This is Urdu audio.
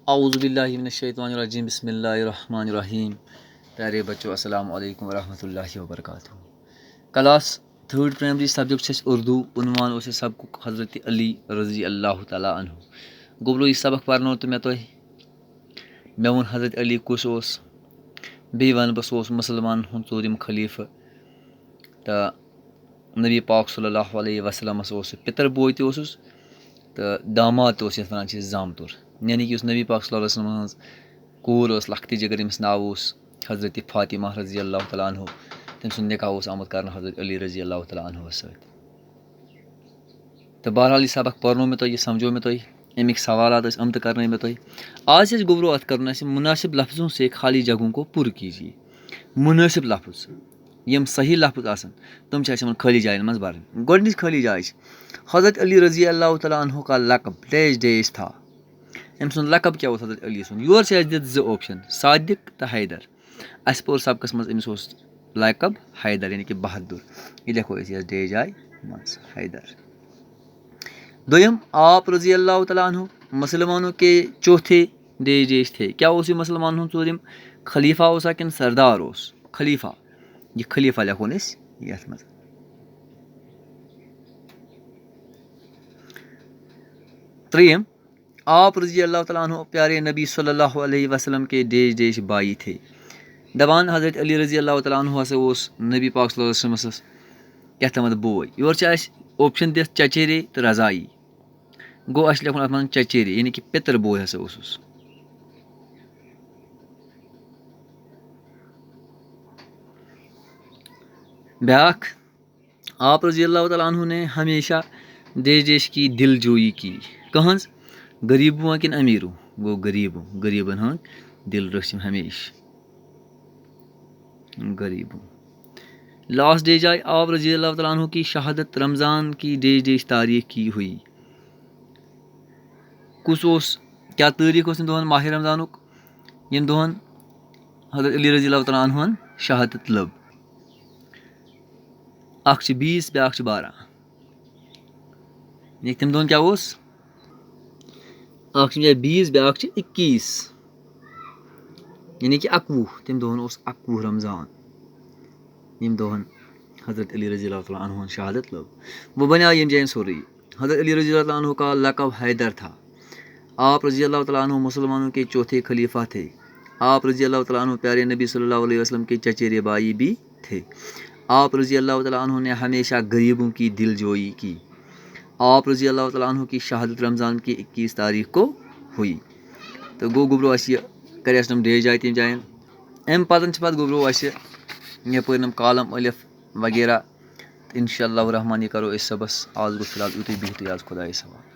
اعوذ باللہ من الشیطان الرجیم بسم اللہ الرحمن الرحیم. پیارے بچوں السلام علیکم ورحمۃ اللہ وبرکاتہ. کلاس 3rd پرائمری سبجیکٹ چھِ اردو. عنوان اوس سبقُک حضرت علی رضی اللہ تعالیٰ عنہ. گوٚبرو یہِ سبق پرنو تہٕ مےٚ تۄہہِ. مےٚ ووٚن حضرت علی کُس اوس. بیٚیہِ وَنہٕ بہٕ سُہ اوس مُسلمانَن ہُنٛد ژوٗرِم خلیٖفہٕ تہٕ نبی پاک صلی اللہ علیہ وسلمس اوس سُہ پِتٕر بوے تہِ اوسُس تہٕ داماد تہِ اوس یَتھ وَنان چھِ زامتُر. یعنی کہ یُس نبی پاک صلی اللہ علیہ وسلم ہٕنٛز کوٗر ٲس لۄکٹہِ جِگر ییٚمِس ناو اوس حضرت فاطمہ رضی اللہ تعالیٰ عنہ. تٔمۍ سُنٛد نِکاح اوس آمُت کَرنہٕ حضرت علی رضی اللہ تعالیٰ عنہَس سۭتۍ. تہٕ بہرحال یہِ سبق پَرنو مےٚ تۄہہِ, یہِ سَمجھو مےٚ تۄہہِ. اَمِکۍ سوالات ٲسۍ یِم تہِ کَرنٲے مےٚ تۄہہِ. آز چھِ اَسہِ گوٚبرو اَتھ کَرُن اَسہِ مُنٲسِب لفظوں سے خالی جگہوں کو پُر کیجیے. مُنٲسِب لفظ یِم صحیح لفظ آسان تِم چھِ اَسہِ یِمن خٲلی جاین منٛز بَرٕنۍ. گۄڈٕنِچ خٲلی جاے چھِ حضرت علی رضی اللہ تعالیٰ عنہ کا لقب ڈیش ڈیش تھا. أمۍ سُنٛد لقب کیٛاہ اوس حضرت علی سُنٛد. یورٕ چھِ اَسہِ دِتھ 2 اوپشن, صادق تہٕ حیدر. اَسہِ پوٚر سبقس منٛز أمِس اوس لقب حیدر یعنی کہ بہادُر. یہِ لیکھو أسۍ یَتھ ڈیش جاے منٛز حیدر. دوٚیِم آپ رضی اللہ تعالیٰ عنہ مسلمانوں کے چوتھے ڈیش ڈیش تھے. کیٛاہ اوس یہِ مُسلمانن ہُنٛد ژوٗرِم خلیٖفہ اوسا کِنہٕ سردار اوس. خلیٖفہ, یہِ خلیٖفہ لیکھون أسۍ یَتھ منٛز. ترٛیٚیِم آپ رضی اللہ تعالیٰ عنہ پیارے نبی صلی اللہ علیہ وسلم کے ڈیش ڈیش بائی تھے. دَپان حضرت علی رضی اللہ تعالیٰ عنہ ہسا اوس نبی پاک صلی اللہ علیہ وسلمس کیٛاہتامَتھ بوے. یورٕ چھِ اَسہِ اوپشن دِتھ چچیرے تہٕ رضایی. گوٚو اَسہِ لیکھُن اَتھ منٛز چچیرے یعنی کہ پِتٕر بوے ہسا اوسُس. بیٛاکھ آپ رضی اللہ تعالیٰ عنہ نے ہمیشہ ڈیش ڈیش کی دل جویی کی. کٕہٕنٛز, غریٖبوں کِنہٕ امیٖروں. گوٚو غریٖبوں, غریٖبن ہُنٛد دِل رٔچھۍ یِم ہمیشہِ. غریٖبوں. لاسٹ ڈیش آے آپ رضی اللہ تعالیٰ عنہ کی شہادت رمضان کی ڈیش ڈیش تاریخ کی ہوئی. کُس اوس, کیٛاہ تٲریٖخ اوس یِم دۄہن ماہِ رمضانُک ییٚمہِ دۄہن حضرت علی رضی اللہ تعالیٰ عنہن شہادت لٔب. اکھ چھِ 20 بیٛاکھ چھِ 12. یعنی تِم دۄہن کیٛاہ اوس, اکھ چھِ 20 بیٛاکھ چھِ 21 یعنی کہ 21. تَمہِ دۄہن اوس 21 رمضان ییٚمہِ دۄہن حضرت علی رضی اللہ تعالیٰ عنہن شہادت لٔب. وۄنۍ بنیٛاو ییٚمہِ جایہِ سورُے. حضرت علی رضی اللہ تعالیٰ عنہ کا لقب حیدر تھا. آپ رضی اللہ تعالیٰ عنہ مسلمانوں کے چوتھے خلیفہ تھے. آپ رضی اللہ تعالیٰ عنہ پیارے نبی صلی اللہ علیہ وسلم کے چچیرے بھائی بھی تھے. آپ رضی اللہ تعالیٰ عنہ نے ہمیشہ غریبوں کی دل جوئی کی. آپ رضی اللہ تعالیٰ عنہ کی شہادت رمضان کی 21 تاریخ کو ہوئی. تہٕ گوٚو گوٚبرو اَسہِ یہِ کَرِ اَسہِ تِم ڈیش جاے تِم جاین. اَمہِ پَتہٕ چھِ پَتہٕ گوٚبرو اَسہِ یَپٲرۍ یِم کالم الف وغیرہ. تہٕ اِنشاء اللہ الرحمٰن یہِ کَرو أسۍ صُبحس. آز گوٚو فِلحال یُتُے, بِہِو تُہۍ آز خۄدایَس حوالہٕ.